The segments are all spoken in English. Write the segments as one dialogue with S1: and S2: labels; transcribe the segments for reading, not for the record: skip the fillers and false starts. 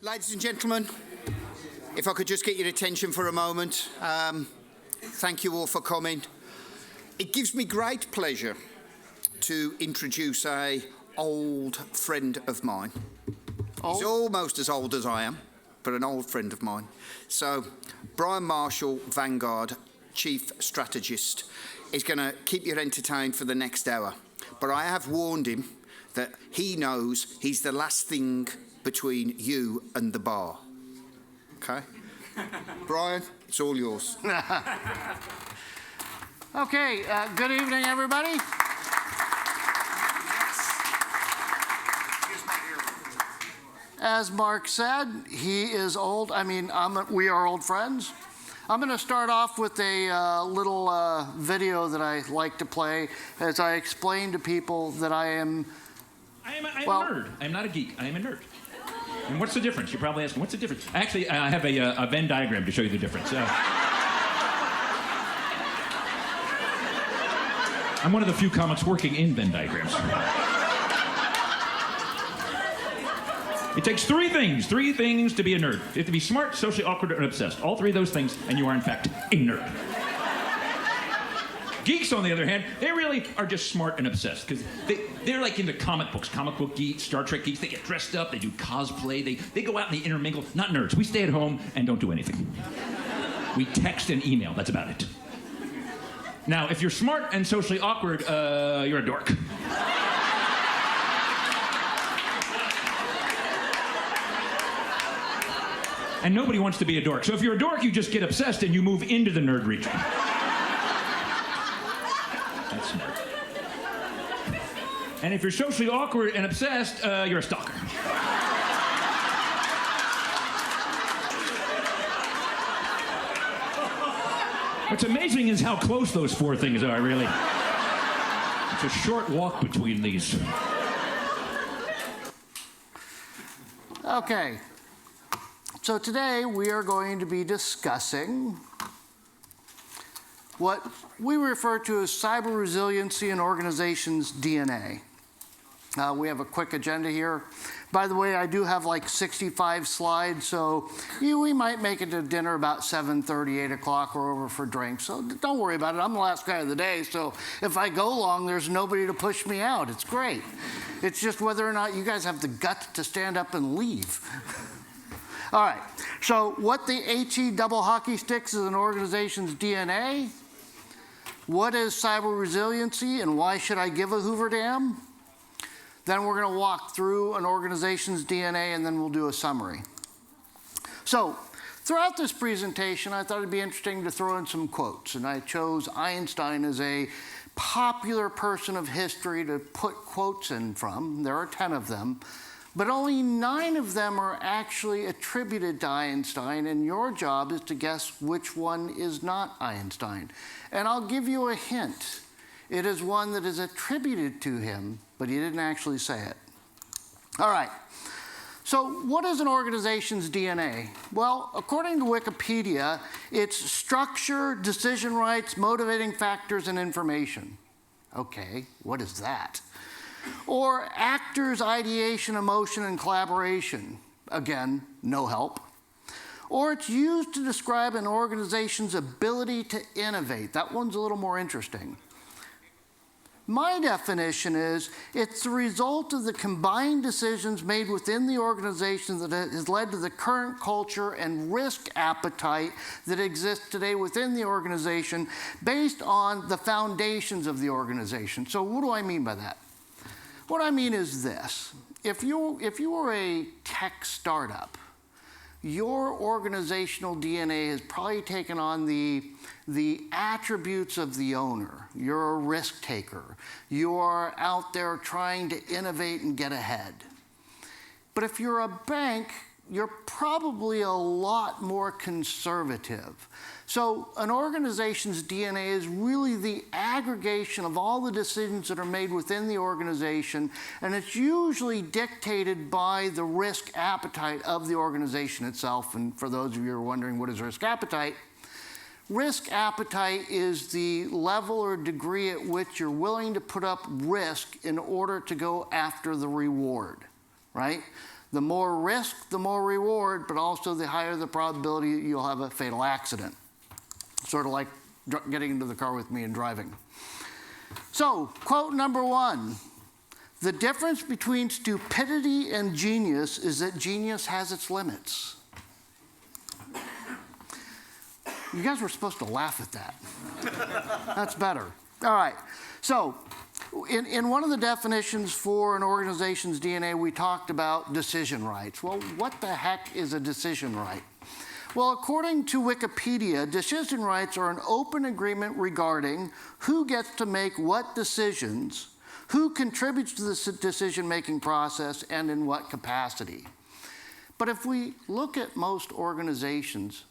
S1: Ladies and gentlemen, if I could just get your attention for a moment. Thank you all for coming. It gives me great pleasure to introduce an old friend of mine. He's almost as old as I am, but an old friend of mine. So, Brian Marshall, Vanguard, Chief Strategist, is going to keep you entertained for the next hour. But I have warned him that he knows he's the last thing between you and the bar. Okay? Brian, it's all yours.
S2: Okay, good evening, everybody. As Mark said, he is old. I mean, we are old friends. I'm going to start off with a little video that I like to play as I explain to people that I am
S3: a nerd. I'm not a geek. I am a nerd. And what's the difference? You're probably asking, what's the difference? Actually, I have a Venn diagram to show you the difference. I'm one of the few comics working in Venn diagrams. It takes three things to be a nerd. You have to be smart, socially awkward, and obsessed. All three of those things, and you are, in fact, a nerd. Geeks, on the other hand, they really are just smart and obsessed because they're like into comic books, comic book geeks, Star Trek geeks. They get dressed up, they do cosplay, they go out and they intermingle. Not nerds. We stay at home and don't do anything. We text and email. That's about it. Now, if you're smart and socially awkward, you're a dork. And nobody wants to be a dork. So if you're a dork, you just get obsessed and you move into the nerd region. That's smart. And if you're socially awkward and obsessed, you're a stalker. What's amazing is how close those four things are, really. It's a short walk between these.
S2: Okay. So today we are going to be discussing what we refer to as cyber resiliency in organizations' DNA. We have a quick agenda here. By the way, I do have like 65 slides, so we might make it to dinner about 7:30, 8 o'clock, or over for drinks. So don't worry about it. I'm the last guy of the day, so if I go long, there's nobody to push me out. It's great. It's just whether or not you guys have the guts to stand up and leave. All right, so what the HE double hockey sticks is an organization's DNA. What is cyber resiliency and why should I give a Hoover Dam? Then we're going to walk through an organization's DNA and then we'll do a summary. So throughout this presentation, I thought it'd be interesting to throw in some quotes, and I chose Einstein as a popular person of history to put quotes in from. There are 10 of them. But only 9 of them are actually attributed to Einstein, and your job is to guess which one is not Einstein. And I'll give you a hint. It is one that is attributed to him, but he didn't actually say it. All right. So what is an organization's DNA? Well, according to Wikipedia, it's structure, decision rights, motivating factors, and information. Okay, what is that? Or actors, ideation, emotion, and collaboration. Again, no help. Or it's used to describe an organization's ability to innovate. That one's a little more interesting. My definition is it's the result of the combined decisions made within the organization that has led to the current culture and risk appetite that exists today within the organization based on the foundations of the organization. So what do I mean by that? What I mean is this. If you were a tech startup, your organizational DNA has probably taken on the attributes of the owner. You're a risk taker. You are out there trying to innovate and get ahead. But if you're a bank, you're probably a lot more conservative. So an organization's DNA is really the aggregation of all the decisions that are made within the organization, and it's usually dictated by the risk appetite of the organization itself. And for those of you who are wondering what is risk appetite, risk appetite is the level or degree at which you're willing to put up risk in order to go after the reward, right? The more risk, the more reward, but also the higher the probability you'll have a fatal accident. Sort of like getting into the car with me and driving. So, quote number 1. The difference between stupidity and genius is that genius has its limits. You guys were supposed to laugh at that. That's better. All right. So, in one of the definitions for an organization's DNA, we talked about decision rights. Well, what the heck is a decision right? Well, according to Wikipedia, decision rights are an open agreement regarding who gets to make what decisions, who contributes to the decision-making process, and in what capacity. But if we look at most organizations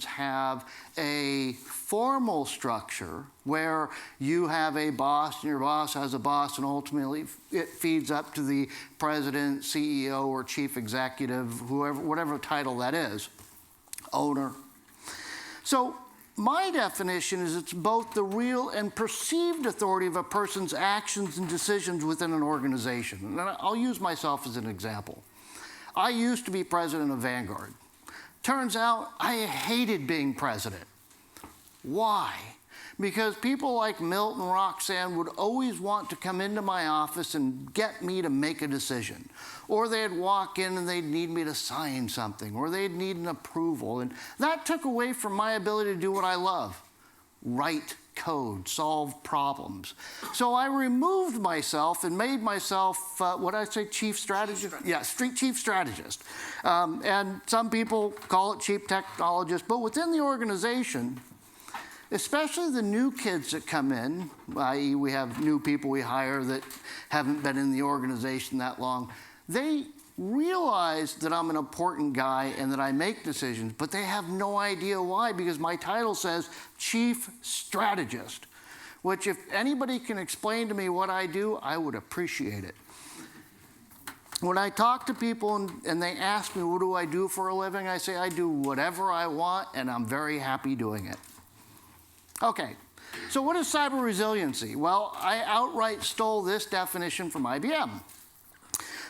S2: have a formal structure where you have a boss and your boss has a boss, and ultimately it feeds up to the president, CEO, or chief executive, whoever, whatever title that is, owner. So my definition is it's both the real and perceived authority of a person's actions and decisions within an organization. And I'll use myself as an example. I used to be president of Vanguard. Turns out I hated being president. Why? Because people like Milt and Roxanne would always want to come into my office and get me to make a decision. Or they'd walk in and they'd need me to sign something, or they'd need an approval. And that took away from my ability to do what I love: write code, solve problems. So I removed myself and made myself, what did I say, chief strategist? Yeah, chief strategist. And some people call it chief technologist, but within the organization, especially the new kids that come in, i.e. we have new people we hire that haven't been in the organization that long, they realize that I'm an important guy and that I make decisions, but they have no idea why, because my title says Chief Strategist, which if anybody can explain to me what I do, I would appreciate it. When I talk to people and they ask me, what do I do for a living? I say, I do whatever I want, and I'm very happy doing it. Okay, so what is cyber resiliency? Well, I outright stole this definition from IBM.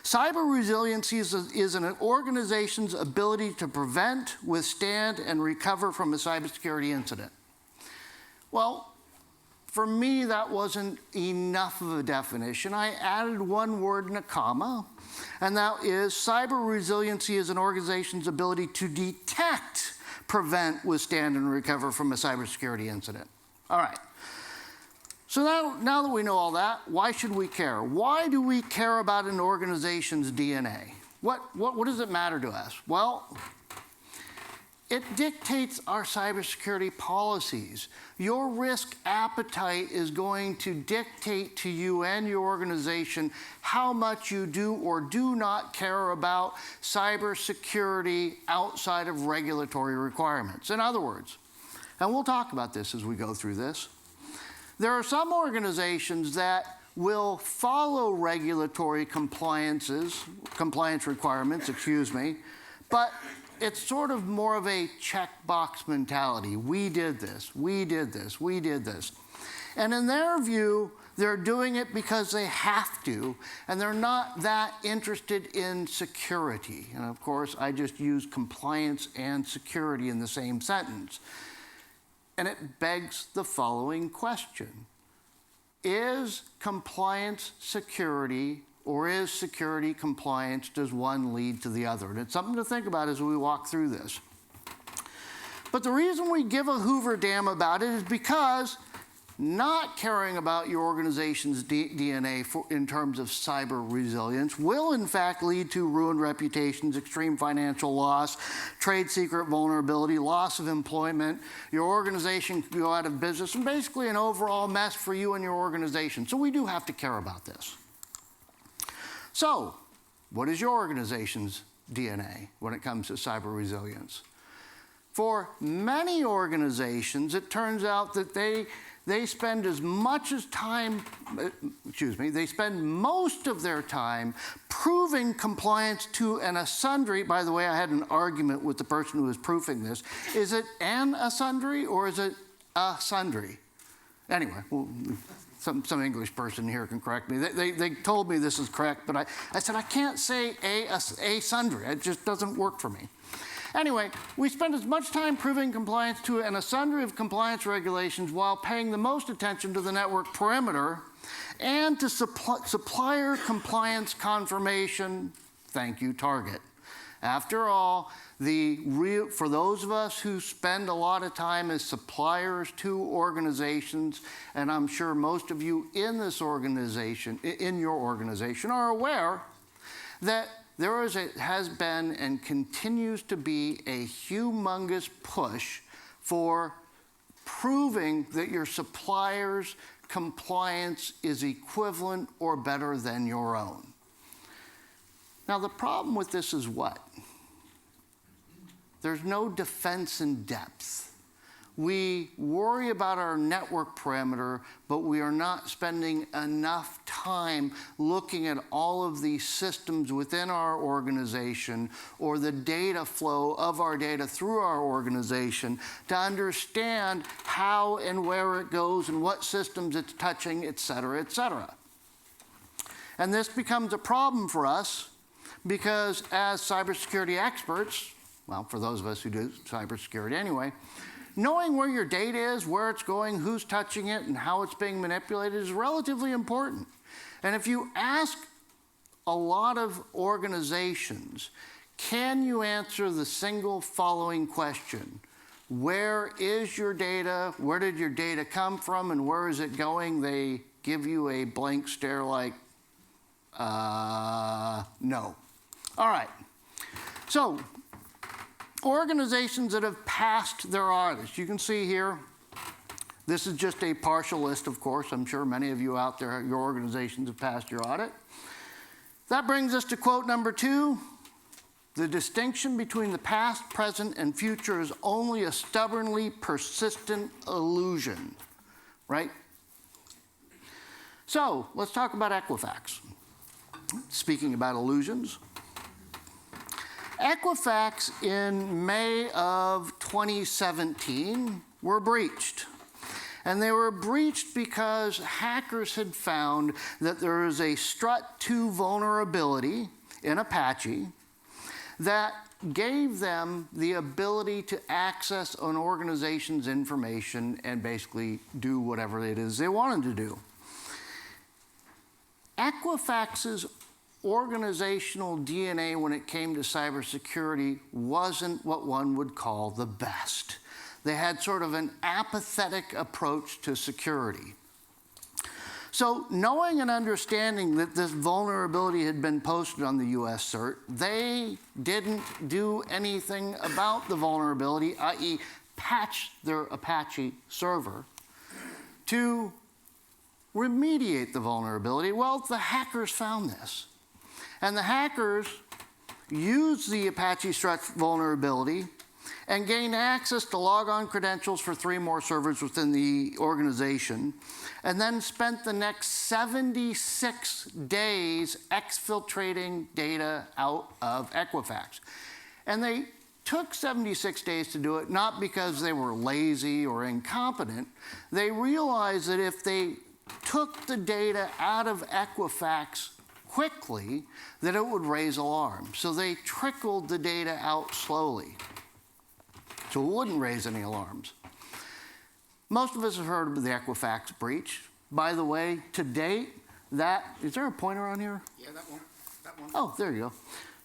S2: Cyber resiliency is an organization's ability to prevent, withstand, and recover from a cybersecurity incident. Well, for me, that wasn't enough of a definition. I added one word and a comma, and that is cyber resiliency is an organization's ability to detect, prevent, withstand, and recover from a cybersecurity incident. All right. So now that we know all that, why should we care? Why do we care about an organization's DNA? What does it matter to us? Well, it dictates our cybersecurity policies. Your risk appetite is going to dictate to you and your organization how much you do or do not care about cybersecurity outside of regulatory requirements. In other words, and we'll talk about this as we go through this, there are some organizations that will follow regulatory compliance requirements, but it's sort of more of a checkbox mentality. We did this, we did this, we did this. And in their view, they're doing it because they have to, and they're not that interested in security. And of course, I just use compliance and security in the same sentence. And it begs the following question. Is compliance security, or is security compliance? Does one lead to the other? And it's something to think about as we walk through this. But the reason we give a Hoover damn about it is because not caring about your organization's DNA in terms of cyber resilience will in fact lead to ruined reputations, extreme financial loss, trade secret vulnerability, loss of employment. Your organization could go out of business, and basically an overall mess for you and your organization. So we do have to care about this. So, what is your organization's DNA when it comes to cyber resilience? For many organizations, it turns out that they spend as much as time, they spend most of their time proving compliance to an sundry. By the way, I had an argument with the person who was proofing this. Is it an sundry or is it a sundry? Anyway, some English person here can correct me. They told me this is correct, but I said, I can't say a sundry. It just doesn't work for me. Anyway, we spend as much time proving compliance to a sundry of compliance regulations while paying the most attention to the network perimeter and to supplier compliance confirmation. Thank you, Target. After all, for those of us who spend a lot of time as suppliers to organizations, and I'm sure most of you in this organization, in your organization, are aware that there has been and continues to be a humongous push for proving that your supplier's compliance is equivalent or better than your own. Now, the problem with this is what? There's no defense in depth. We worry about our network parameter, but we are not spending enough time looking at all of these systems within our organization or the data flow of our data through our organization to understand how and where it goes and what systems it's touching, et cetera, et cetera. And this becomes a problem for us because as cybersecurity experts, well, for those of us who do cybersecurity anyway, knowing where your data is, where it's going, who's touching it, and how it's being manipulated is relatively important. And if you ask a lot of organizations, can you answer the single following question? Where is your data? Where did your data come from? And where is it going? They give you a blank stare like, no. All right. So, organizations that have passed their audits. You can see here, this is just a partial list, of course. I'm sure many of you out there, your organizations have passed your audit. That brings us to quote number 2. The distinction between the past, present, and future is only a stubbornly persistent illusion, right? So, let's talk about Equifax. Speaking about illusions, Equifax in May of 2017 were breached. And they were breached because hackers had found that there is a strut2 vulnerability in Apache that gave them the ability to access an organization's information and basically do whatever it is they wanted to do. Equifax's organizational DNA when it came to cybersecurity wasn't what one would call the best. They had sort of an apathetic approach to security. So knowing and understanding that this vulnerability had been posted on the US CERT, they didn't do anything about the vulnerability, i.e. patch their Apache server to remediate the vulnerability. Well, the hackers found this. And the hackers used the Apache Strut vulnerability and gained access to logon credentials for 3 more servers within the organization, and then spent the next 76 days exfiltrating data out of Equifax. And they took 76 days to do it, not because they were lazy or incompetent. They realized that if they took the data out of Equifax quickly, that it would raise alarms. So they trickled the data out slowly, so it wouldn't raise any alarms. Most of us have heard of the Equifax breach. By the way, to date, is there a pointer on here?
S1: Yeah, that one.
S2: Oh, there you go.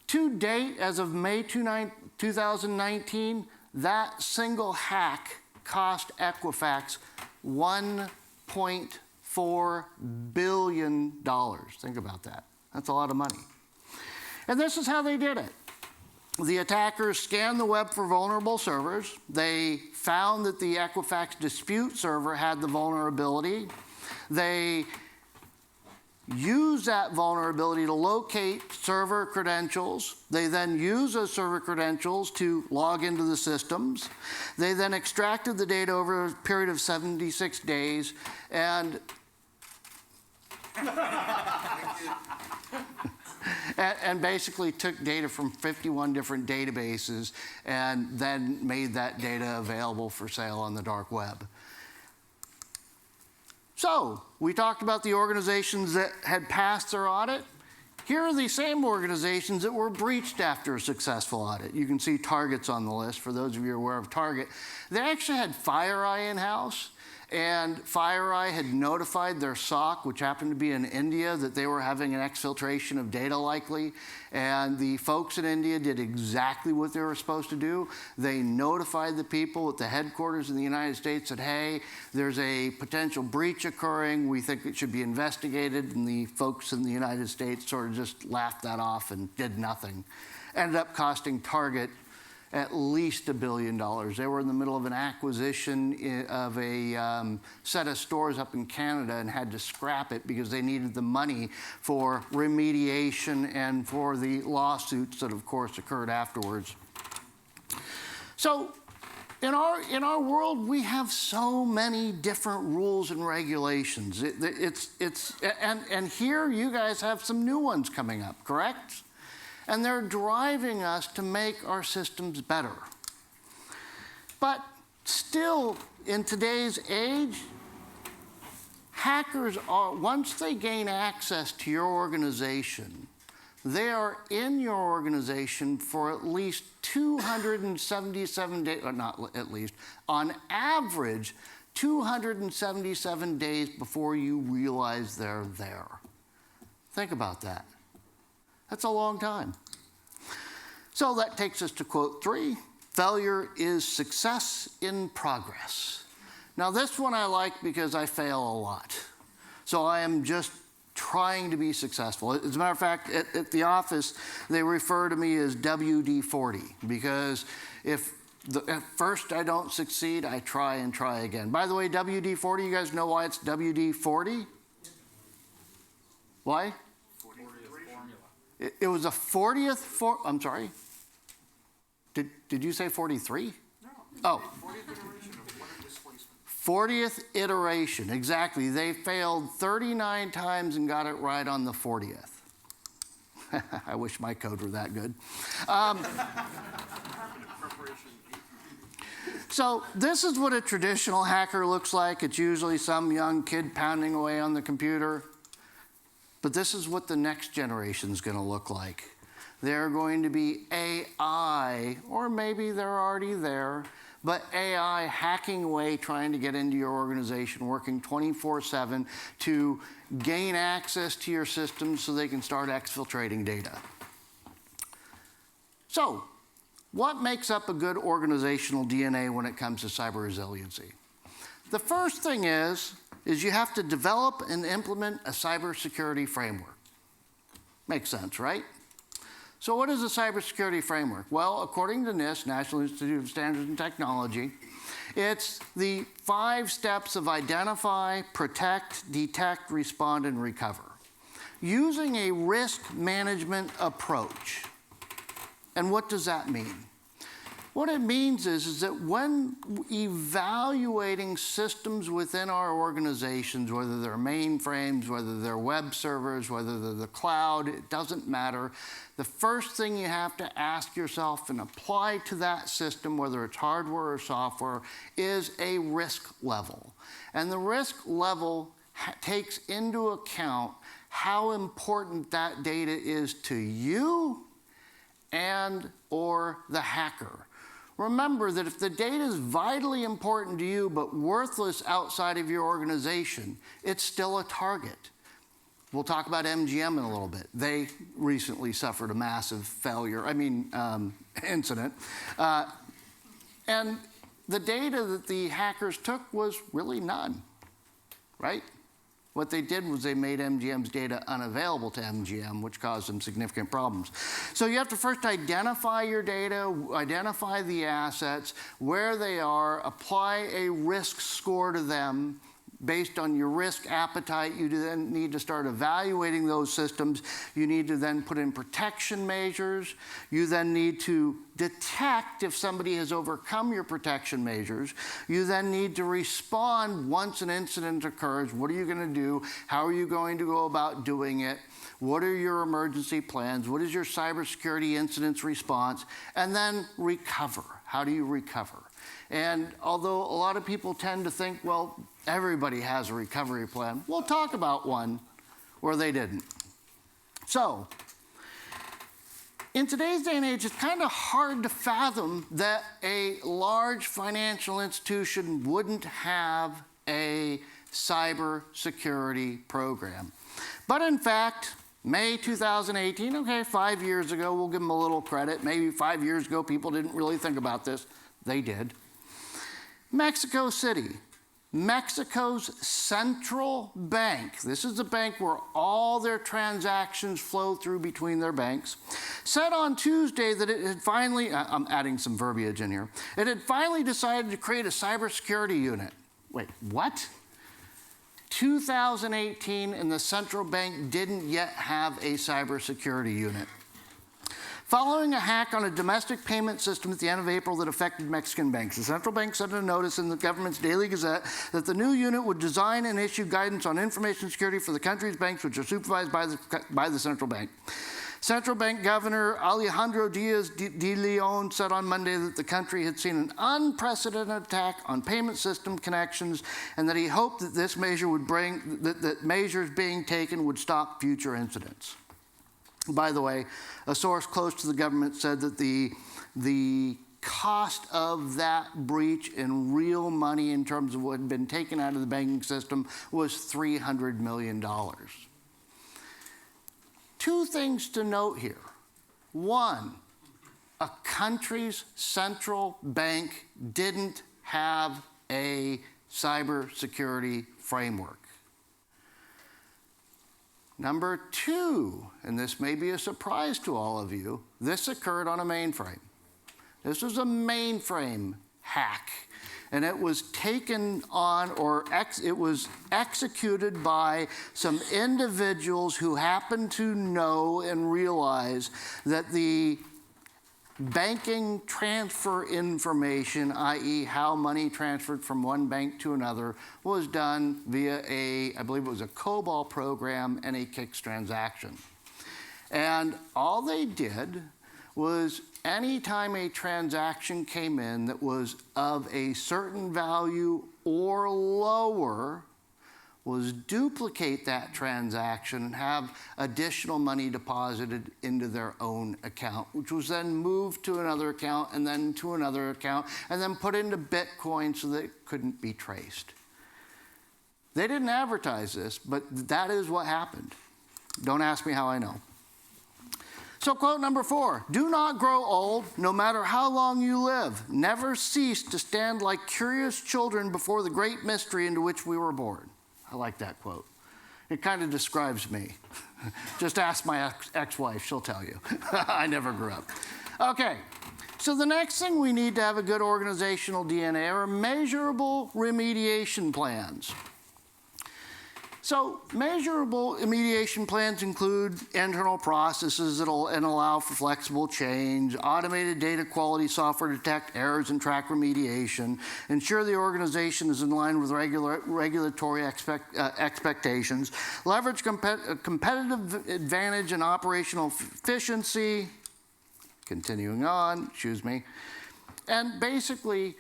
S2: To date, as of May 2019, that single hack cost Equifax $1.4 billion. Think about that. That's a lot of money. And this is how they did it. The attackers scanned the web for vulnerable servers. They found that the Equifax dispute server had the vulnerability. They used that vulnerability to locate server credentials. They then used those server credentials to log into the systems. They then extracted the data over a period of 76 days and and basically took data from 51 different databases and then made that data available for sale on the dark web. So we talked about the organizations that had passed their audit. Here are the same organizations that were breached after a successful audit. You can see Target's on the list, for those of you aware of Target. They actually had FireEye in-house, and FireEye had notified their SOC, which happened to be in India, that they were having an exfiltration of data likely, and the folks in India did exactly what they were supposed to do. They notified the people at the headquarters in the United States that, hey, there's a potential breach occurring, we think it should be investigated, and the folks in the United States sort of just laughed that off and did nothing. Ended up costing Target at least $1 billion. They were in the middle of an acquisition of a set of stores up in Canada and had to scrap it because they needed the money for remediation and for the lawsuits that, of course, occurred afterwards. So in our world, we have so many different rules and regulations. And here you guys have some new ones coming up, correct? And they're driving us to make our systems better. But still, in today's age, hackers are, once they gain access to your organization, they are in your organization for at least 277 days, or not at least, on average, 277 days before you realize they're there. Think about that. That's a long time. So that takes us to quote 3, failure is success in progress. Now this one I like because I fail a lot. So I am just trying to be successful. As a matter of fact, at the office, they refer to me as WD-40 because if at first I don't succeed, I try and try again. By the way, WD-40, you guys know why it's WD-40? Why? It was a 40th, I'm sorry? Did you say 43? No. Oh. 40th iteration, exactly. They failed 39 times and got it right on the 40th. I wish my code were that good. So this is what a traditional hacker looks like. It's usually some young kid pounding away on the computer. But this is what the next generation is going to look like. They're going to be AI, or maybe they're already there, but AI hacking away, trying to get into your organization, working 24/7 to gain access to your systems so they can start exfiltrating data. So, what makes up a good organizational DNA when it comes to cyber resiliency? The first thing is you have to develop and implement a cybersecurity framework. Makes sense, right? So what is a cybersecurity framework? Well, according to NIST, National Institute of Standards and Technology, it's the 5 steps of identify, protect, detect, respond, and recover, using a risk management approach. And what does that mean? What it means is that when evaluating systems within our organizations, whether they're mainframes, whether they're web servers, whether they're the cloud, it doesn't matter. The first thing you have to ask yourself and apply to that system, whether it's hardware or software, is a risk level. And the risk level takes into account how important that data is to you and or the hacker. Remember that if the data is vitally important to you but worthless outside of your organization, it's still a target. We'll talk about MGM in a little bit. They recently suffered a massive incident. And the data that the hackers took was really none, right? What they did was they made MGM's data unavailable to MGM, which caused them significant problems. So you have to first identify your data, identify the assets, where they are, apply a risk score to them. Based on your risk appetite, you then need to start evaluating those systems. You need to then put in protection measures. You then need to detect if somebody has overcome your protection measures. You then need to respond once an incident occurs. What are you going to do? How are you going to go about doing it? What are your emergency plans? What is your cybersecurity incidents response? And then recover. How do you recover? And although a lot of people tend to think, well, everybody has a recovery plan, we'll talk about one where they didn't. So, in today's day and age, it's kind of hard to fathom that a large financial institution wouldn't have a cybersecurity program. But in fact, May 2018, okay, 5 years ago, we'll give them a little credit. Maybe 5 years ago, people didn't really think about this. They did. Mexico City, Mexico's central bank, this is the bank where all their transactions flow through between their banks, said on Tuesday that it had finally, I'm adding some verbiage in here, it had finally decided to create a cybersecurity unit. Wait, what? 2018 and the central bank didn't yet have a cybersecurity unit. Following a hack on a domestic payment system at the end of April that affected Mexican banks, the central bank sent a notice in the government's Daily Gazette that the new unit would design and issue guidance on information security for the country's banks, which are supervised by the central bank. Central Bank Governor Alejandro Diaz de Leon said on Monday that the country had seen an unprecedented attack on payment system connections and that he hoped that this measure would bring, that measures being taken would stop future incidents. By the way, a source close to the government said that the cost of that breach in real money in terms of what had been taken out of the banking system was $300 million. Two things to note here. One, a country's central bank didn't have a cybersecurity framework. Number two, and this may be a surprise to all of you, this occurred on a mainframe. This was a mainframe hack, and it was taken on, or it was executed by some individuals who happened to know and realize that the banking transfer information, i.e. how money transferred from one bank to another, was done via I believe it was a COBOL program and a KIX transaction. And all they did was anytime a transaction came in that was of a certain value or lower, was duplicate that transaction and have additional money deposited into their own account, which was then moved to another account and then to another account and then put into Bitcoin so that it couldn't be traced. They didn't advertise this, but that is what happened. Don't ask me how I know. So quote number 4, do not grow old, no matter how long you live. Never cease to stand like curious children before the great mystery into which we were born. I like that quote. It kind of describes me. Just ask my ex-wife, she'll tell you. I never grew up. Okay, so the next thing we need to have a good organizational DNA are measurable remediation plans. So measurable remediation plans include internal processes that allow for flexible change, automated data quality software to detect errors and track remediation, ensure the organization is in line with regulatory expectations, leverage competitive advantage and operational efficiency, continuing on, and basically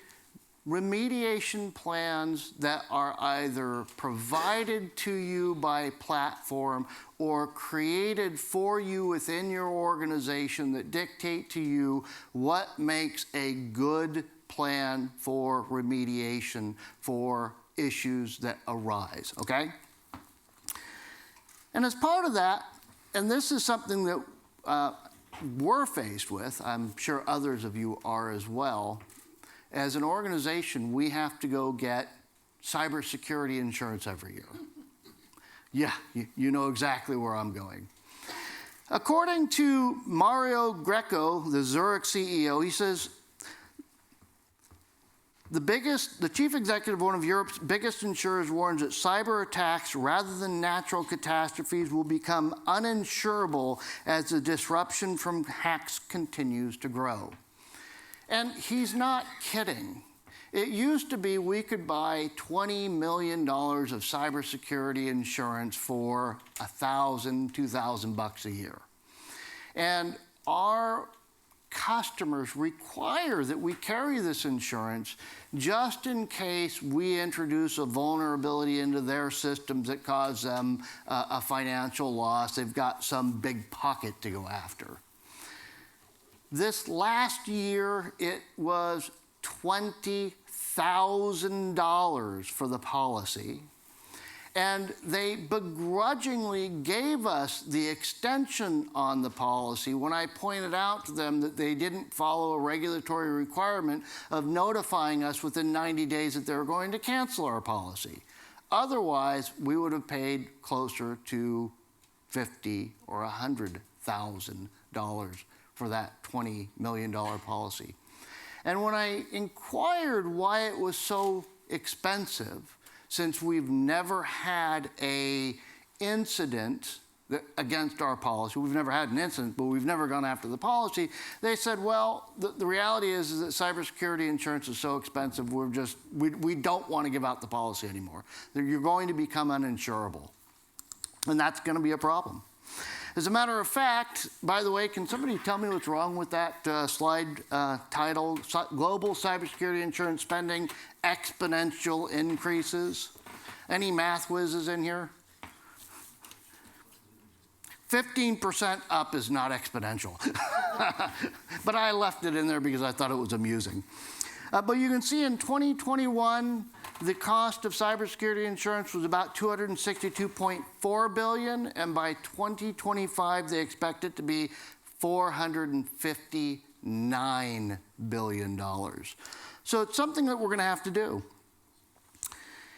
S2: remediation plans that are either provided to you by platform or created for you within your organization that dictate to you what makes a good plan for remediation for issues that arise, okay? And as part of that, and this is something that we're faced with, I'm sure others of you are as well, as an organization, we have to go get cybersecurity insurance every year. Yeah, you know exactly where I'm going. According to Mario Greco, the Zurich CEO, he says, the chief executive of one of Europe's biggest insurers warns that cyber attacks, rather than natural catastrophes, will become uninsurable as the disruption from hacks continues to grow. And he's not kidding. It used to be we could buy $20 million of cybersecurity insurance for $1,000, $2,000 a year. And our customers require that we carry this insurance just in case we introduce a vulnerability into their systems that cause them a financial loss. They've got some big pocket to go after. This last year, it was $20,000 for the policy. And they begrudgingly gave us the extension on the policy when I pointed out to them that they didn't follow a regulatory requirement of notifying us within 90 days that they were going to cancel our policy. Otherwise, we would have paid closer to $50,000 or $100,000 for that $20 million policy. And when I inquired why it was so expensive, since we've never had an incident against our policy, we've never had an incident, but we've never gone after the policy, they said, well, the reality is that cybersecurity insurance is so expensive, we don't want to give out the policy anymore. You're going to become uninsurable. And that's going to be a problem. As a matter of fact, by the way, can somebody tell me what's wrong with that slide title, Global Cybersecurity Insurance Spending Exponential Increases? Any math whizzes in here? 15% up is not exponential. But I left it in there because I thought it was amusing. But you can see in 2021, the cost of cybersecurity insurance was about $262.4 billion, and by 2025, they expect it to be $459 billion. So it's something that we're going to have to do.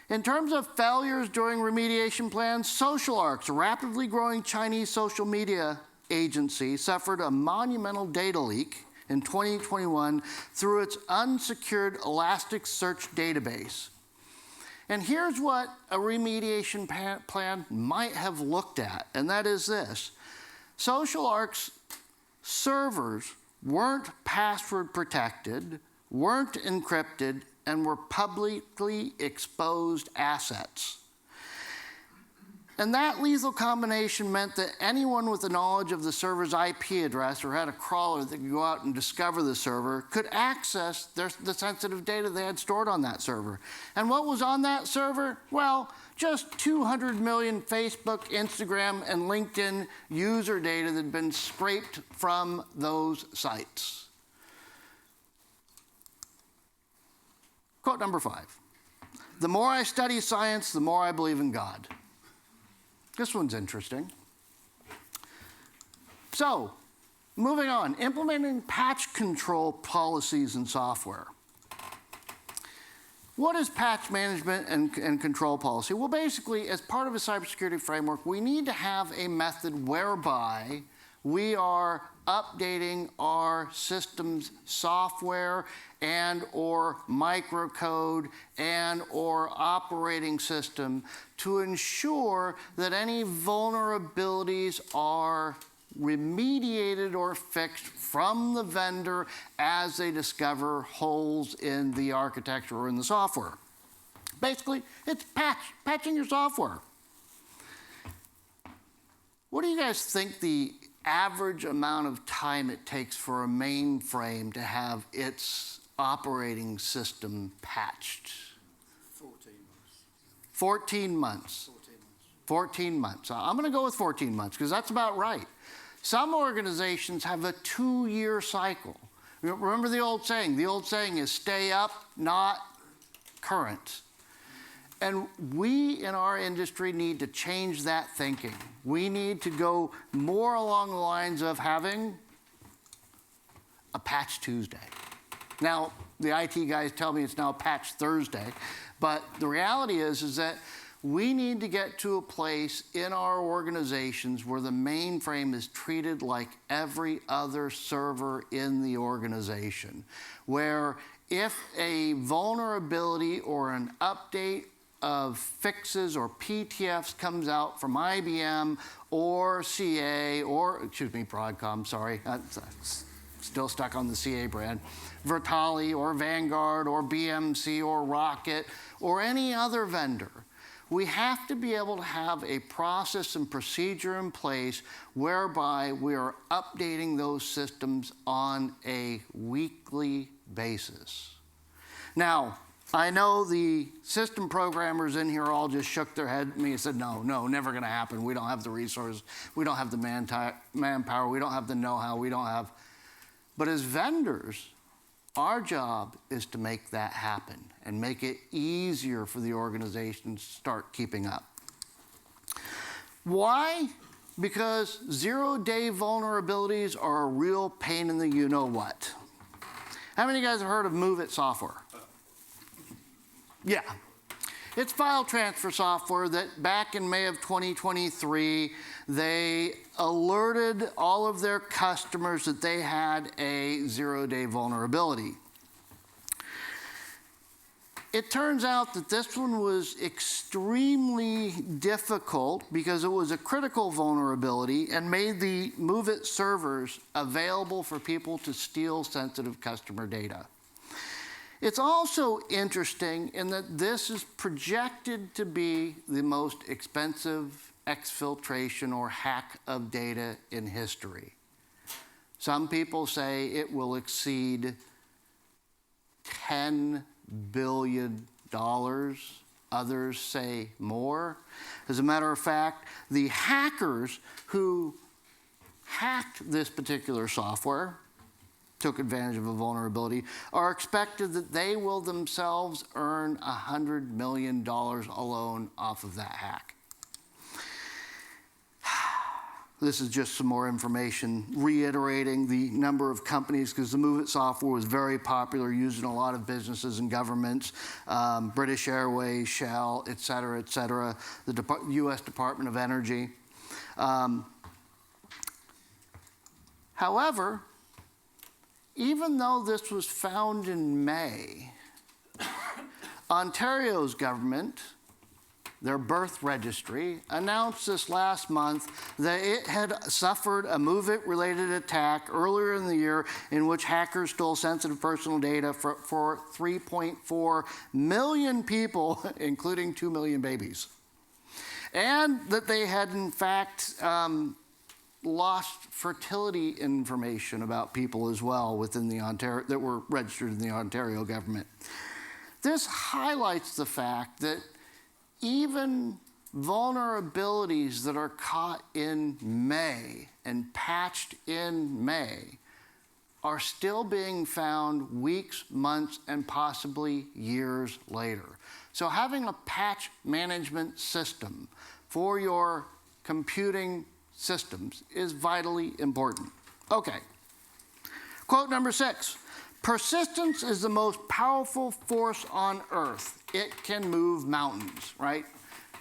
S2: In terms of failures during remediation plans, SocialArc's rapidly growing Chinese social media agency suffered a monumental data leak in 2021 through its unsecured Elasticsearch database. And here's what a remediation plan might have looked at, and that is this. SocialArc's servers weren't password protected, weren't encrypted, and were publicly exposed assets. And that lethal combination meant that anyone with the knowledge of the server's IP address or had a crawler that could go out and discover the server could access the sensitive data they had stored on that server. And what was on that server? Well, just 200 million Facebook, Instagram, and LinkedIn user data that had been scraped from those sites. Quote number 5. The more I study science, the more I believe in God. This one's interesting. So, moving on, implementing patch control policies and software. What is patch management and control policy? Well, basically, as part of a cybersecurity framework, we need to have a method whereby we are updating our system's software and or microcode and or operating system to ensure that any vulnerabilities are remediated or fixed from the vendor as they discover holes in the architecture or in the software. Basically, it's patching your software. What do you guys think the average amount of time it takes for a mainframe to have its operating system patched? 14 months. 14 months. I'm going to go with 14 months because that's about right. Some organizations have a 2-year cycle. Remember the old saying? The old saying is stay up, not current. And we in our industry need to change that thinking. We need to go more along the lines of having a Patch Tuesday. Now, the IT guys tell me it's now Patch Thursday, but the reality is that we need to get to a place in our organizations where the mainframe is treated like every other server in the organization, where if a vulnerability or an update of fixes or PTFs comes out from IBM or CA or, Broadcom, sorry, still stuck on the CA brand, Vertali or Vanguard or BMC or Rocket or any other vendor. We have to be able to have a process and procedure in place whereby we are updating those systems on a weekly basis. Now, I know the system programmers in here all just shook their head at me and said, no, never going to happen. We don't have the resources. We don't have the manpower. We don't have the know-how. We don't have. But as vendors, our job is to make that happen and make it easier for the organization to start keeping up. Why? Because zero-day vulnerabilities are a real pain in the you-know-what. How many of you guys have heard of Move It software? Yeah. It's file transfer software that back in May of 2023, they alerted all of their customers that they had a zero-day vulnerability. It turns out that this one was extremely difficult because it was a critical vulnerability and made the Move It servers available for people to steal sensitive customer data. It's also interesting in that this is projected to be the most expensive exfiltration or hack of data in history. Some people say it will exceed $10 billion. Others say more. As a matter of fact, the hackers who hacked this particular software, took advantage of a vulnerability, are expected that they will themselves earn $100 million alone off of that hack. This is just some more information reiterating the number of companies, because the Move It software was very popular, used in a lot of businesses and governments, British Airways, Shell, et cetera, the U.S. Department of Energy. However, even though this was found in May, Ontario's government, their birth registry, announced this last month that it had suffered a Move It-related attack earlier in the year in which hackers stole sensitive personal data for 3.4 million people, including 2 million babies. And that they had, in fact, lost fertility information about people as well within the Ontario, that were registered in the Ontario government. This highlights the fact that even vulnerabilities that are caught in May and patched in May are still being found weeks, months, and possibly years later. So having a patch management system for your computing systems is vitally important. Okay. Quote number 6. Persistence is the most powerful force on Earth. It can move mountains, right?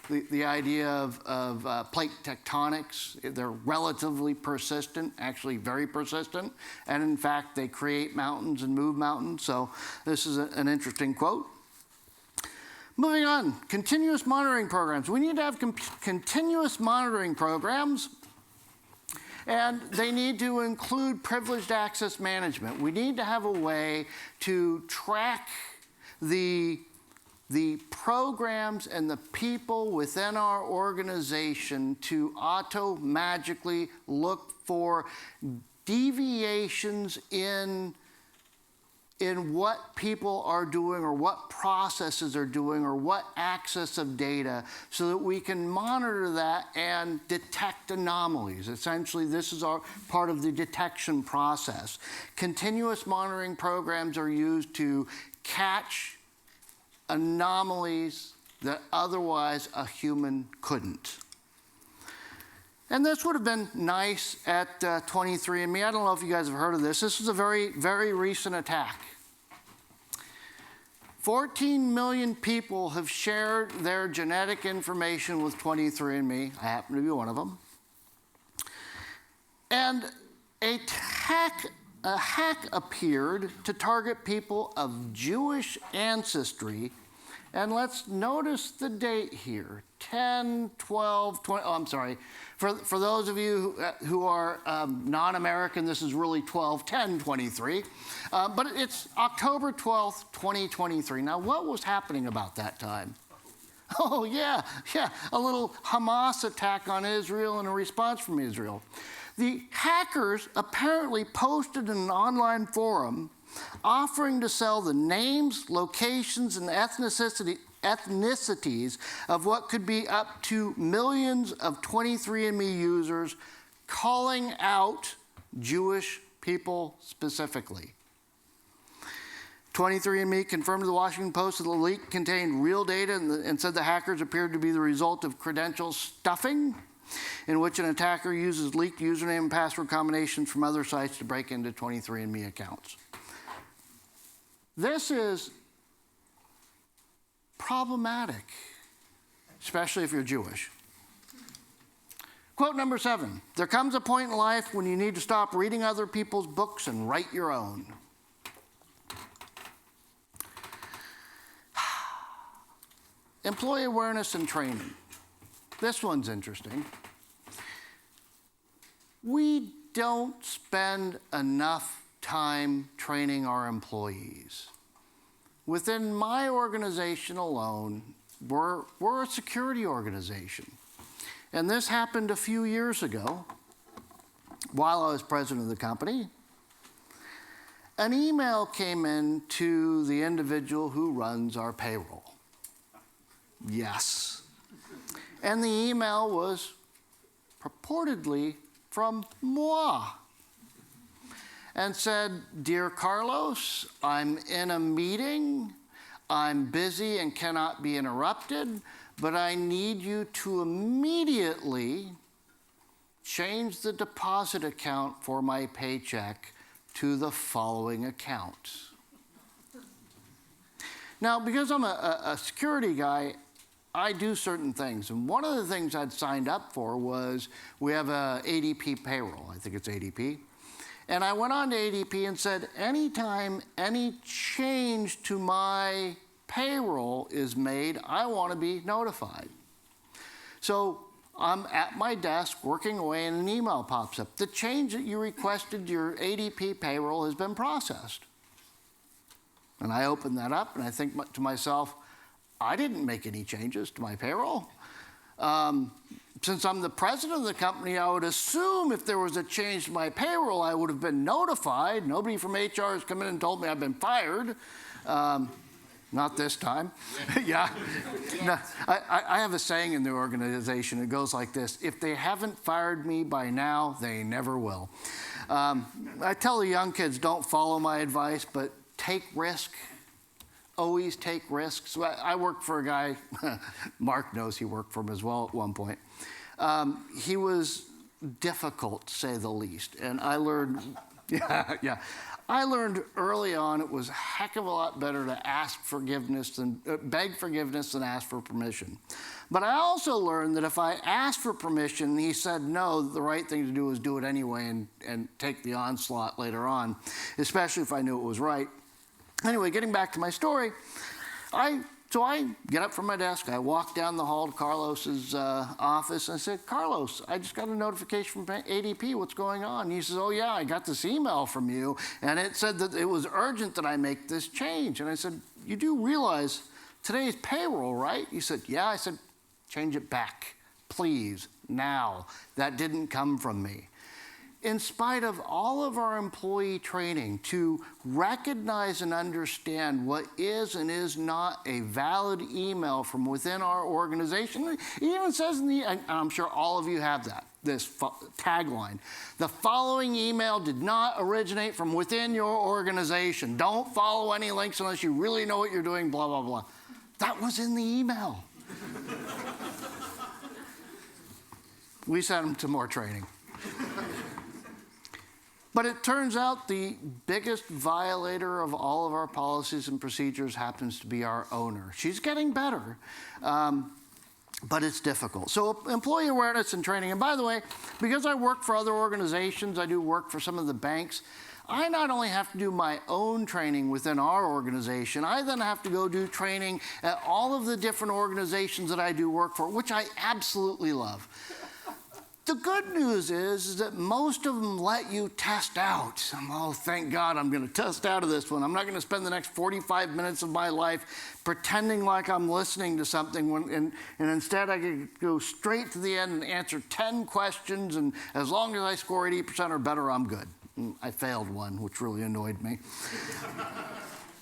S2: The idea of plate tectonics, they're relatively persistent, actually very persistent, and in fact, they create mountains and move mountains, so this is an interesting quote. Moving on, continuous monitoring programs. We need to have continuous monitoring programs, and they need to include privileged access management. We need to have a way to track the programs and the people within our organization to auto-magically look for deviations in what people are doing or what processes are doing or what access of data, so that we can monitor that and detect anomalies. Essentially, this is our part of the detection process. Continuous monitoring programs are used to catch anomalies that otherwise a human couldn't. And this would have been nice at 23andMe. I don't know if you guys have heard of this. This is a very, very recent attack. 14 million people have shared their genetic information with 23andMe. I happen to be one of them. And a hack appeared to target people of Jewish ancestry. And let's notice the date here, 10, 12, 20, oh, I'm sorry. For those of you who are non-American, this is really 12/10/23. But it's October 12th, 2023. Now, what was happening about that time? Oh, yeah, a little Hamas attack on Israel and a response from Israel. The hackers apparently posted in an online forum offering to sell the names, locations, and ethnicities of what could be up to millions of 23andMe users, calling out Jewish people specifically. 23andMe confirmed to the Washington Post that the leak contained real data and said the hackers appeared to be the result of credential stuffing, in which an attacker uses leaked username and password combinations from other sites to break into 23andMe accounts. This is problematic, especially if you're Jewish. Quote number 7, there comes a point in life when you need to stop reading other people's books and write your own. Employee awareness and training. This one's interesting. We don't spend enough time training our employees. Within my organization alone, we're a security organization. And this happened a few years ago while I was president of the company. An email came in to the individual who runs our payroll. Yes. And the email was purportedly from moi and said, "Dear Carlos, I'm in a meeting. I'm busy and cannot be interrupted, but I need you to immediately change the deposit account for my paycheck to the following account." Now, because I'm a security guy, I do certain things. And one of the things I'd signed up for was we have a ADP payroll. I think it's ADP. And I went on to ADP and said, anytime any change to my payroll is made, I want to be notified. So I'm at my desk working away and an email pops up. The change that you requested to your ADP payroll has been processed. And I open that up and I think to myself, I didn't make any changes to my payroll. Since I'm the president of the company, I would assume if there was a change to my payroll, I would have been notified. Nobody from HR has come in and told me I've been fired. Not this time. Yeah. No, I have a saying in the organization. It goes like this: if they haven't fired me by now, they never will. I tell the young kids, don't follow my advice, but take risk. Always take risks. I worked for a guy, Mark knows he worked for him as well at one point. He was difficult, to say the least. And I learned, I learned early on it was a heck of a lot better to ask forgiveness than, beg forgiveness than ask for permission. But I also learned that if I asked for permission and he said no, the right thing to do was do it anyway and take the onslaught later on, especially if I knew it was right. Anyway, getting back to my story, so I get up from my desk, I walk down the hall to Carlos's office, and I said, "Carlos, I just got a notification from ADP, what's going on?" And he says, "Oh yeah, I got this email from you, and it said that it was urgent that I make this change." And I said, "You do realize today's payroll, right?" He said, "Yeah." I said, "Change it back, please, now. That didn't come from me." In spite of all of our employee training to recognize and understand what is and is not a valid email from within our organization, it even says in the, and I'm sure all of you have that, this tagline: the following email did not originate from within your organization. Don't follow any links unless you really know what you're doing, blah, blah, blah. That was in the email. We sent them to more training. But it turns out the biggest violator of all of our policies and procedures happens to be our owner. She's getting better, but it's difficult. So employee awareness and training. And by the way, because I work for other organizations, I do work for some of the banks, I not only have to do my own training within our organization, I then have to go do training at all of the different organizations that I do work for, which I absolutely love. The good news is that most of them let you test out. Oh, thank God I'm going to test out of this one. I'm not going to spend the next 45 minutes of my life pretending like I'm listening to something, and instead I can go straight to the end and answer 10 questions, and as long as I score 80% or better, I'm good. I failed one, which really annoyed me.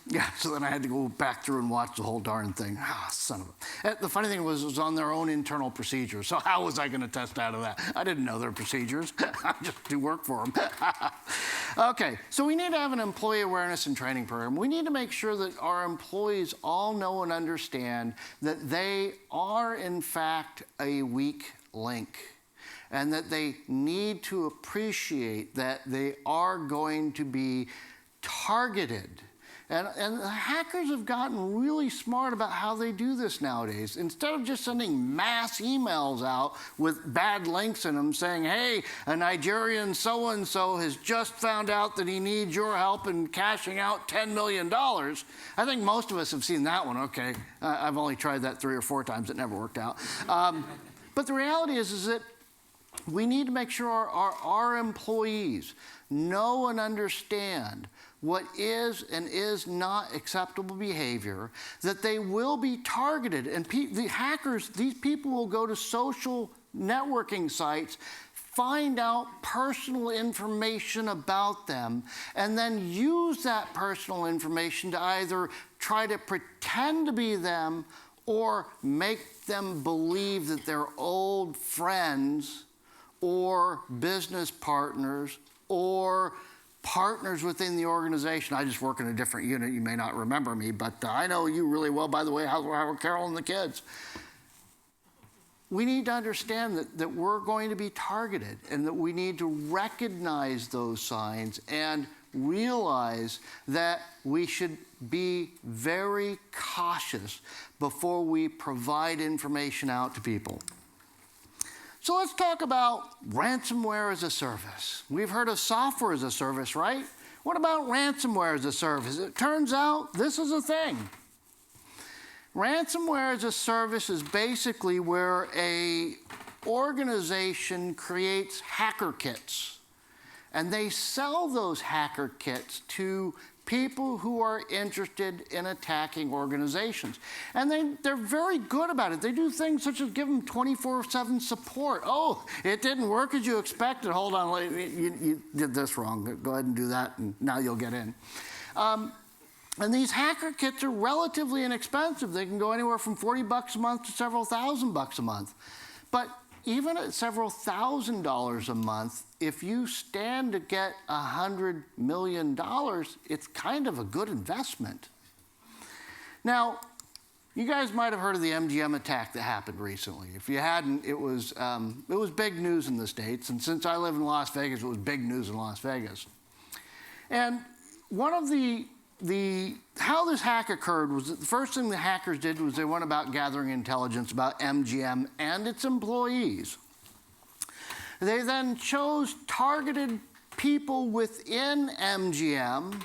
S2: Yeah, so then I had to go back through and watch the whole darn thing. Ah, son of a... The funny thing was, it was on their own internal procedures, so how was I going to test out of that? I didn't know their procedures. I just do work for them. Okay, so we need to have an employee awareness and training program. We need to make sure that our employees all know and understand that they are, in fact, a weak link, and that they need to appreciate that they are going to be targeted. And the hackers have gotten really smart about how they do this nowadays. Instead of just sending mass emails out with bad links in them saying, hey, a Nigerian so-and-so has just found out that he needs your help in cashing out $10 million. I think most of us have seen that one. Okay, I've only tried that 3 or 4 times. It never worked out. But the reality is that we need to make sure our employees know and understand what is and is not acceptable behavior, that they will be targeted. And the hackers, these people will go to social networking sites, find out personal information about them, and then use that personal information to either try to pretend to be them or make them believe that they're old friends or business partners or partners within the organization. I just work in a different unit. You may not remember me, but I know you really well, by the way. How are Carol and the kids? We need to understand that we're going to be targeted, and that we need to recognize those signs and realize that we should be very cautious before we provide information out to people. So let's talk about ransomware as a service. We've heard of software as a service, right? What about ransomware as a service? It turns out this is a thing. Ransomware as a service is basically where an organization creates hacker kits, and they sell those hacker kits to people who are interested in attacking organizations. And they're very good about it. They do things such as give them 24/7 support. Oh, it didn't work as you expected. Hold on, you did this wrong. Go ahead and do that, and now you'll get in. And these hacker kits are relatively inexpensive. They can go anywhere from $40 a month to several $1,000 a month. But even at several $1,000s a month, if you stand to get $100 million, it's kind of a good investment. Now, you guys might have heard of the MGM attack that happened recently. If you hadn't, it was big news in the States. And since I live in Las Vegas, it was big news in Las Vegas. And one of how this hack occurred was that the first thing the hackers did was they went about gathering intelligence about MGM and its employees. They then chose targeted people within MGM,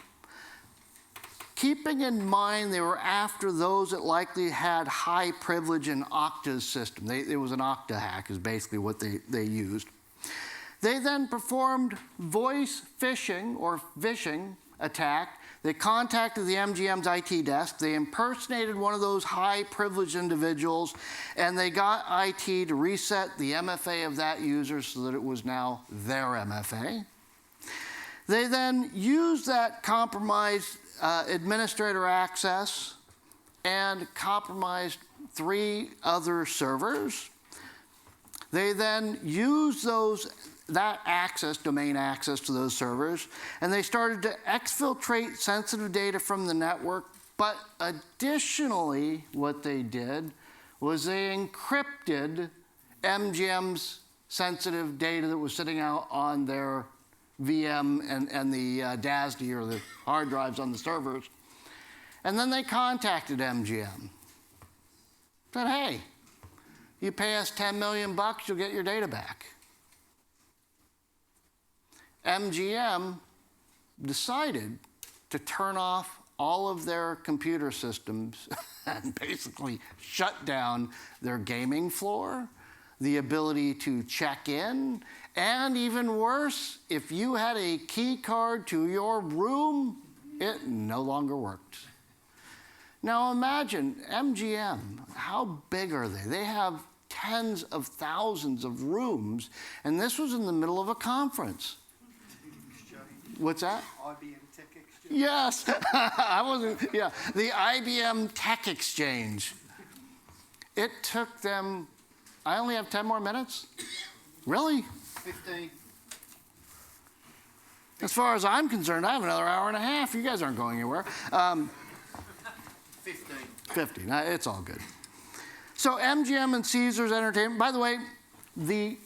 S2: keeping in mind they were after those that likely had high privilege in Okta's system. It was an Okta hack is basically what they used. They then performed voice phishing or phishing attack. They contacted the MGM's IT desk. They impersonated one of those high-privileged individuals, and they got IT to reset the MFA of that user so that it was now their MFA. They then used that compromised administrator access and compromised 3 other servers. They then used that access, domain access to those servers, and they started to exfiltrate sensitive data from the network. But additionally, what they did was they encrypted MGM's sensitive data that was sitting out on their VM and the DASD, or the hard drives on the servers. And then they contacted MGM. Said, hey, you pay us $10 million, you'll get your data back. MGM decided to turn off all of their computer systems and basically shut down their gaming floor, the ability to check in, and even worse, if you had a key card to your room, it no longer worked. Now imagine MGM, how big are they? They have tens of thousands of rooms, and this was in the middle of a conference. What's that?
S4: IBM Tech Exchange.
S2: Yes, I wasn't, yeah, the IBM Tech Exchange. It took them, I only have 10 more minutes? Really?
S1: 15.
S2: As far as I'm concerned, I have another hour and a half. You guys aren't going anywhere.
S1: 15.
S2: 50, it's all good. So MGM and Caesars Entertainment, by the way, the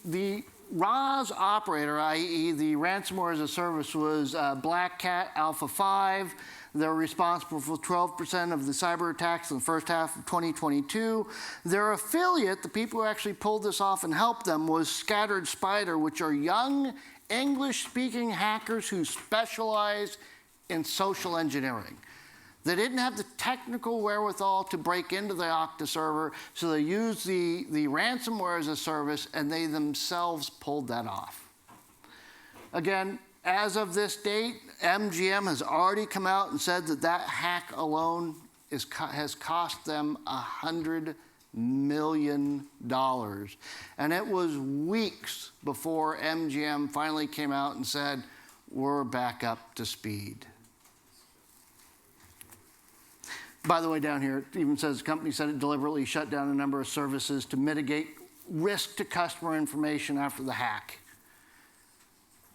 S2: RAS operator, i.e. the ransomware as a service, was Black Cat Alpha 5. They're responsible for 12% of the cyber attacks in the first half of 2022. Their affiliate, the people who actually pulled this off and helped them, was Scattered Spider, which are young English-speaking hackers who specialize in social engineering. They didn't have the technical wherewithal to break into the Okta server, so they used the ransomware as a service, and they themselves pulled that off. Again, as of this date, MGM has already come out and said that that hack alone has cost them $100 million. And it was weeks before MGM finally came out and said, we're back up to speed. By the way, down here, it even says the company said it deliberately shut down a number of services to mitigate risk to customer information after the hack.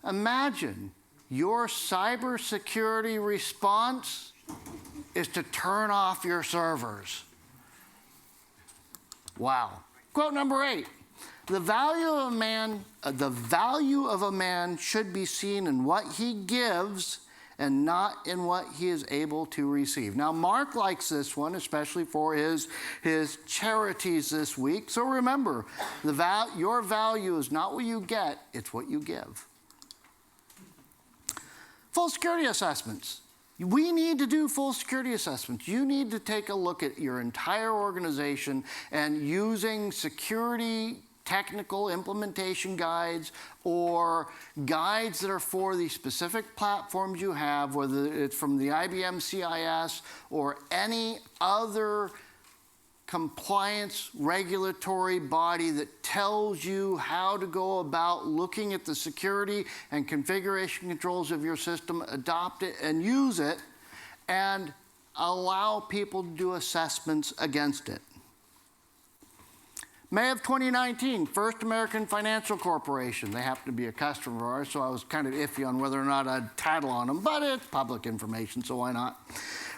S2: Imagine your cybersecurity response is to turn off your servers. Wow. Quote number 8. The value of a man should be seen in what he gives and not in what he is able to receive. Now, Mark likes this one, especially for his charities this week. So remember, your value is not what you get, it's what you give. Full security assessments. We need to do full security assessments. You need to take a look at your entire organization and using security technical implementation guides or guides that are for the specific platforms you have, whether it's from the IBM CIS or any other compliance regulatory body that tells you how to go about looking at the security and configuration controls of your system, adopt it and use it, and allow people to do assessments against it. May of 2019, First American Financial Corporation. They happen to be a customer of ours, so I was kind of iffy on whether or not I'd tattle on them, but it's public information, so why not?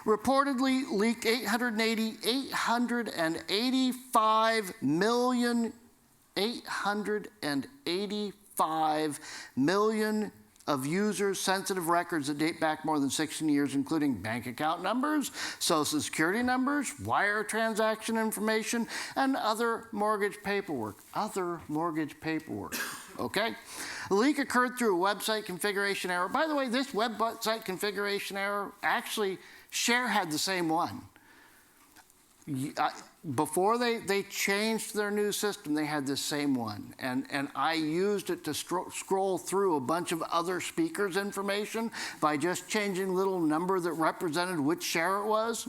S2: Reportedly leaked 885 million of users' sensitive records that date back more than 16 years, including bank account numbers, social security numbers, wire transaction information, and other mortgage paperwork. Okay? The leak occurred through a website configuration error. By the way, this website configuration error, actually, Share had the same one. Before they changed their new system, they had the same one. And I used it to scroll through a bunch of other speakers' information by just changing a little number that represented which share it was.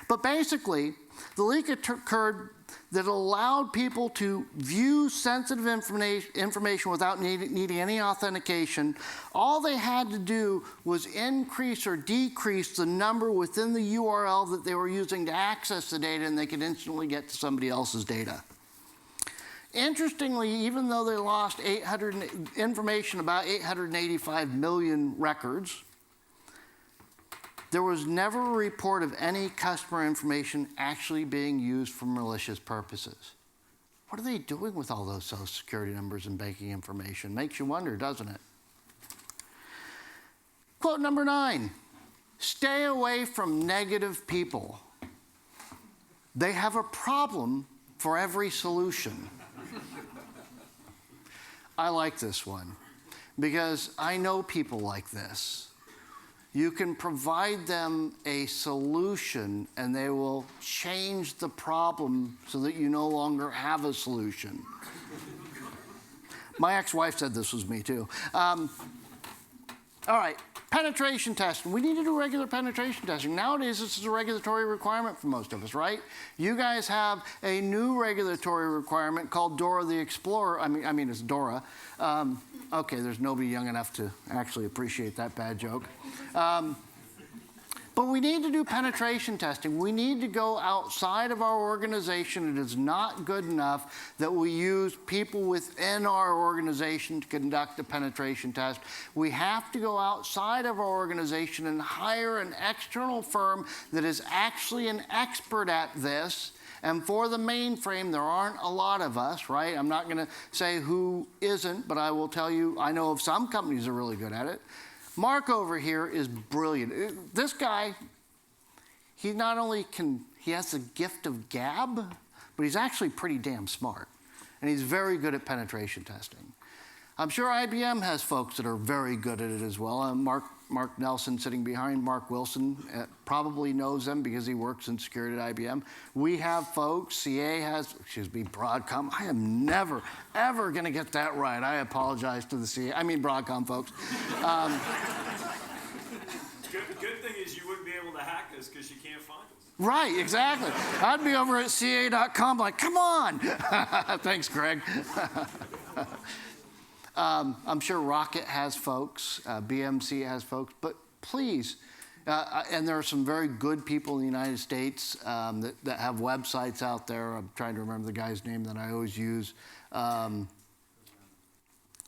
S2: But basically, the leak occurred that allowed people to view sensitive information without needing any authentication. All they had to do was increase or decrease the number within the URL that they were using to access the data, and they could instantly get to somebody else's data. Interestingly, even though they lost information about 885 million records, there was never a report of any customer information actually being used for malicious purposes. What are they doing with all those social security numbers and banking information? Makes you wonder, doesn't it? Quote number 9, stay away from negative people. They have a problem for every solution. I like this one because I know people like this. You can provide them a solution and they will change the problem so that you no longer have a solution. My ex-wife said this was me too. All right, penetration testing. We need to do regular penetration testing. Nowadays, this is a regulatory requirement for most of us, right? You guys have a new regulatory requirement called Dora the Explorer. I mean, it's Dora. Okay, there's nobody young enough to actually appreciate that bad joke. But we need to do penetration testing. We need to go outside of our organization. It is not good enough that we use people within our organization to conduct a penetration test. We have to go outside of our organization and hire an external firm that is actually an expert at this. And for the mainframe, there aren't a lot of us, right? I'm not going to say who isn't, but I will tell you, I know of some companies that are really good at it. Mark over here is brilliant. This guy, he not only he has the gift of gab, but he's actually pretty damn smart. And he's very good at penetration testing. I'm sure IBM has folks that are very good at it as well. Mark Nelson sitting behind Mark Wilson probably knows them because he works in security at IBM. We have folks, CA has, Broadcom. I am never, ever going to get that right. I apologize to the Broadcom folks.
S4: Good thing is you wouldn't be able to hack us because you can't find us.
S2: Right, exactly. I'd be over at ca.com like, come on. Thanks, Greg. I'm sure Rocket has folks, BMC has folks, but please, and there are some very good people in the United States that have websites out there. I'm trying to remember the guy's name that I always use.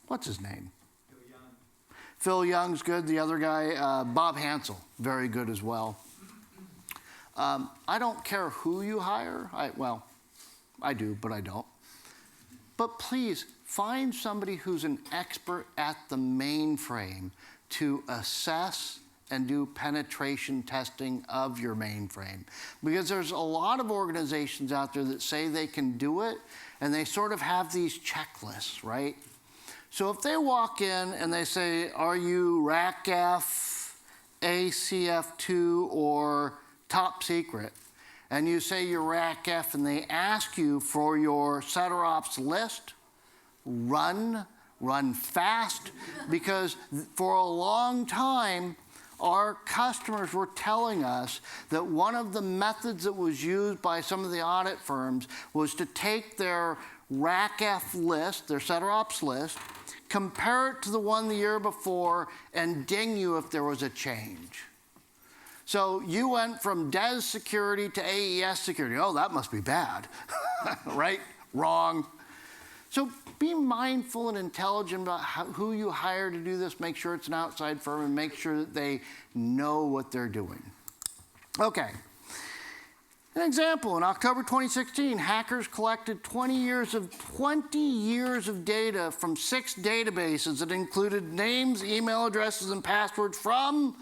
S2: What's his name? Phil Young's good. The other guy, Bob Hansel, very good as well. I don't care who you hire. I do, but I don't. But please, find somebody who's an expert at the mainframe to assess and do penetration testing of your mainframe. Because there's a lot of organizations out there that say they can do it, and they sort of have these checklists, right? So if they walk in and they say, are you RACF, ACF2, or top secret? And you say you're RACF and they ask you for your setter-ops list, run fast, because for a long time, our customers were telling us that one of the methods that was used by some of the audit firms was to take their RACF list, their setter-ops list, compare it to the one the year before, and ding you if there was a change. So you went from DES security to AES security. Oh, that must be bad, right? Wrong. So be mindful and intelligent about who you hire to do this. Make sure it's an outside firm and make sure that they know what they're doing. Okay. An example, in October 2016, hackers collected 20 years of data from 6 databases that included names, email addresses, and passwords from,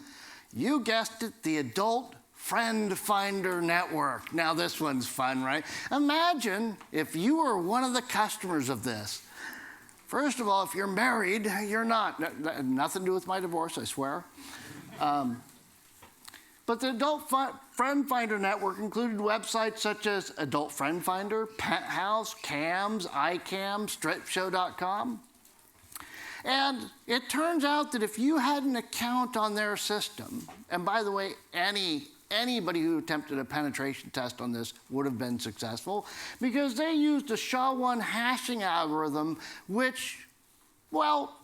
S2: you guessed it, the Adult Friend Finder Network. Now this one's fun, right? Imagine if you were one of the customers of this. First of all, if you're married, you're not. Nothing to do with my divorce, I swear. But the Adult Friend Finder Network included websites such as Adult Friend Finder, Penthouse, CAMS, iCam, StripShow.com. And it turns out that if you had an account on their system, and by the way, anybody who attempted a penetration test on this would have been successful, because they used a SHA-1 hashing algorithm, which, well,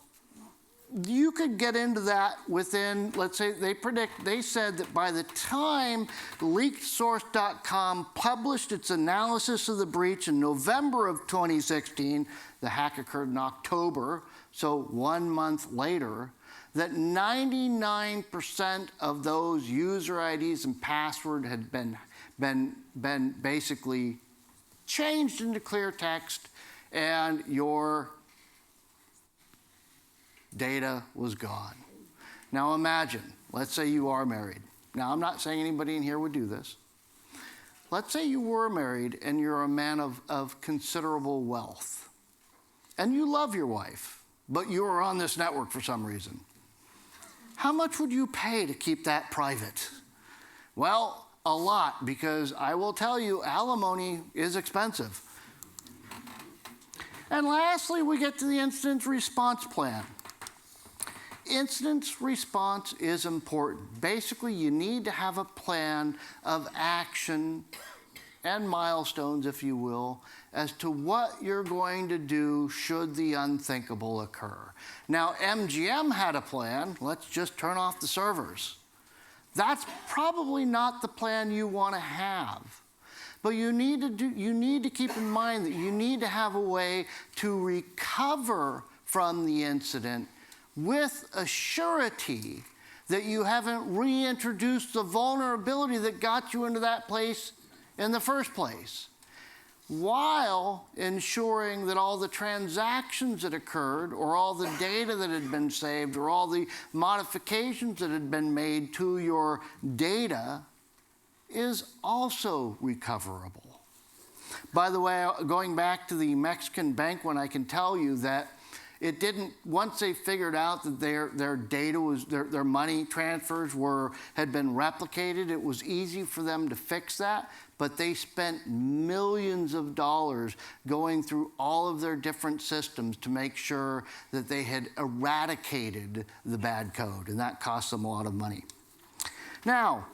S2: you could get into that within, let's say, they said that by the time leakedsource.com published its analysis of the breach in November of 2016, the hack occurred in October, so 1 month later, that 99% of those user IDs and password had been basically changed into clear text, and your data was gone. Now imagine, let's say you are married. Now I'm not saying anybody in here would do this. Let's say you were married and you're a man of considerable wealth. And you love your wife, but you are on this network for some reason. How much would you pay to keep that private? Well, a lot, because I will tell you, alimony is expensive. And lastly, we get to the incident response plan. Incident response is important. Basically, you need to have a plan of action and milestones, if you will, as to what you're going to do should the unthinkable occur. Now, MGM had a plan. Let's just turn off the servers. That's probably not the plan you want to have. But you need to keep in mind that you need to have a way to recover from the incident with a surety that you haven't reintroduced the vulnerability that got you into that place in the first place, while ensuring that all the transactions that occurred, or all the data that had been saved, or all the modifications that had been made to your data is also recoverable. By the way, going back to the Mexican bank one, I can tell you that it didn't, once they figured out that their data was, their money transfers had been replicated, it was easy for them to fix that, but they spent millions of dollars going through all of their different systems to make sure that they had eradicated the bad code, and that cost them a lot of money. Now,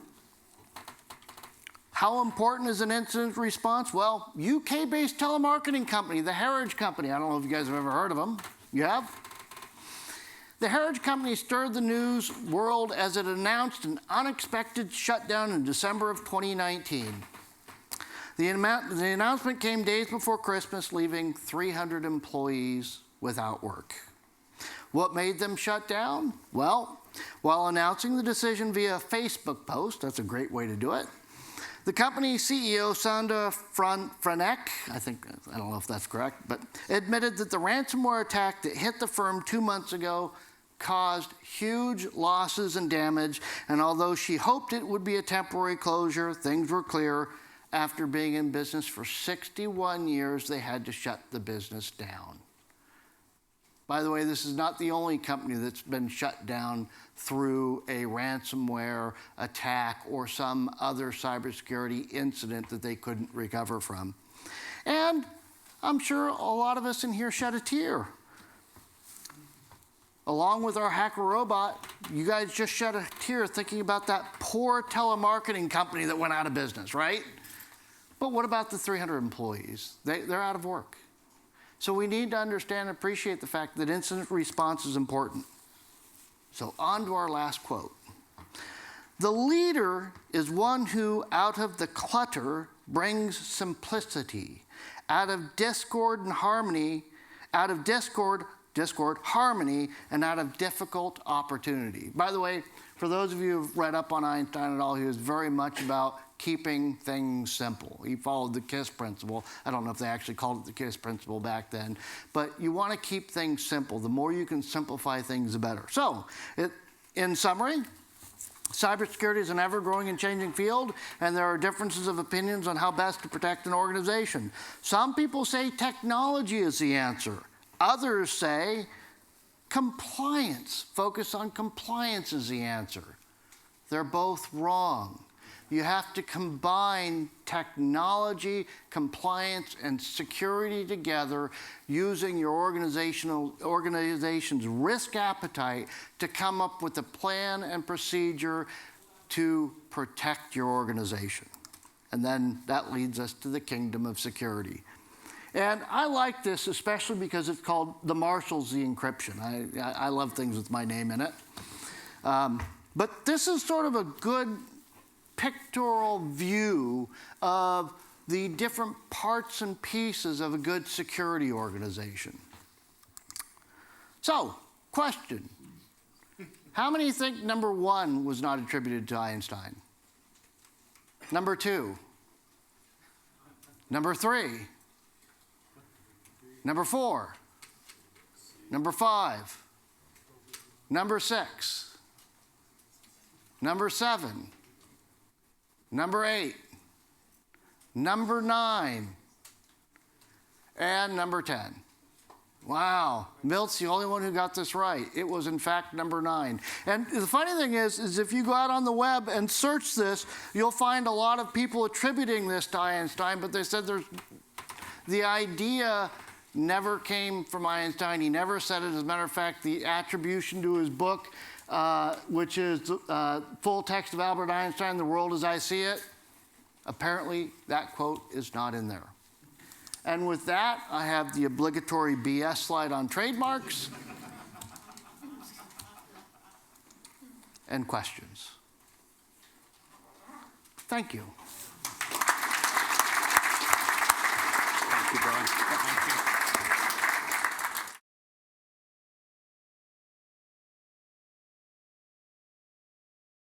S2: how important is an incident response? Well, UK-based telemarketing company, the Harridge Company, I don't know if you guys have ever heard of them. You have? The Harridge Company stirred the news world as it announced an unexpected shutdown in December of 2019. The announcement came days before Christmas, leaving 300 employees without work. What made them shut down? Well, while announcing the decision via Facebook post, that's a great way to do it, the company's CEO, Sandra Franek, I don't know if that's correct, but admitted that the ransomware attack that hit the firm 2 months ago caused huge losses and damage, and although she hoped it would be a temporary closure, things were clear. After being in business for 61 years, they had to shut the business down. By the way, this is not the only company that's been shut down through a ransomware attack or some other cybersecurity incident that they couldn't recover from. And I'm sure a lot of us in here shed a tear. Along with our hacker robot, you guys just shed a tear thinking about that poor telemarketing company that went out of business, right? But what about the 300 employees? They're out of work. So we need to understand and appreciate the fact that incident response is important. So on to our last quote. The leader is one who, out of the clutter, brings simplicity. Out of discord and harmony, harmony, and out of difficult opportunity. By the way, for those of you who've read up on Einstein at all, he was very much about keeping things simple. He followed the KISS principle. I don't know if they actually called it the KISS principle back then, but you want to keep things simple. The more you can simplify things, the better. So, in summary, cybersecurity is an ever-growing and changing field, and there are differences of opinions on how best to protect an organization. Some people say technology is the answer. Others say compliance, focus on compliance is the answer. They're both wrong. You have to combine technology, compliance, and security together using your organization's risk appetite to come up with a plan and procedure to protect your organization. And then that leads us to the kingdom of security. And I like this especially because it's called the Marshall's the encryption. I love things with my name in it. But this is sort of a good pictorial view of the different parts and pieces of a good security organization. So, question. How many think number 1 was not attributed to Einstein? Number 2? Number 3? Number 4? Number 5? Number 6? Number 7? Number 8, number 9, and number 10. Wow, Milt's the only one who got this right. It was in fact number 9. And the funny thing is if you go out on the web and search this, you'll find a lot of people attributing this to Einstein, but they said the idea never came from Einstein. He never said it. As a matter of fact, the attribution to his book, which is full text of Albert Einstein, The World as I See It, apparently that quote is not in there. And with that, I have the obligatory BS slide on trademarks and questions. Thank you.
S1: Thank you, Brian.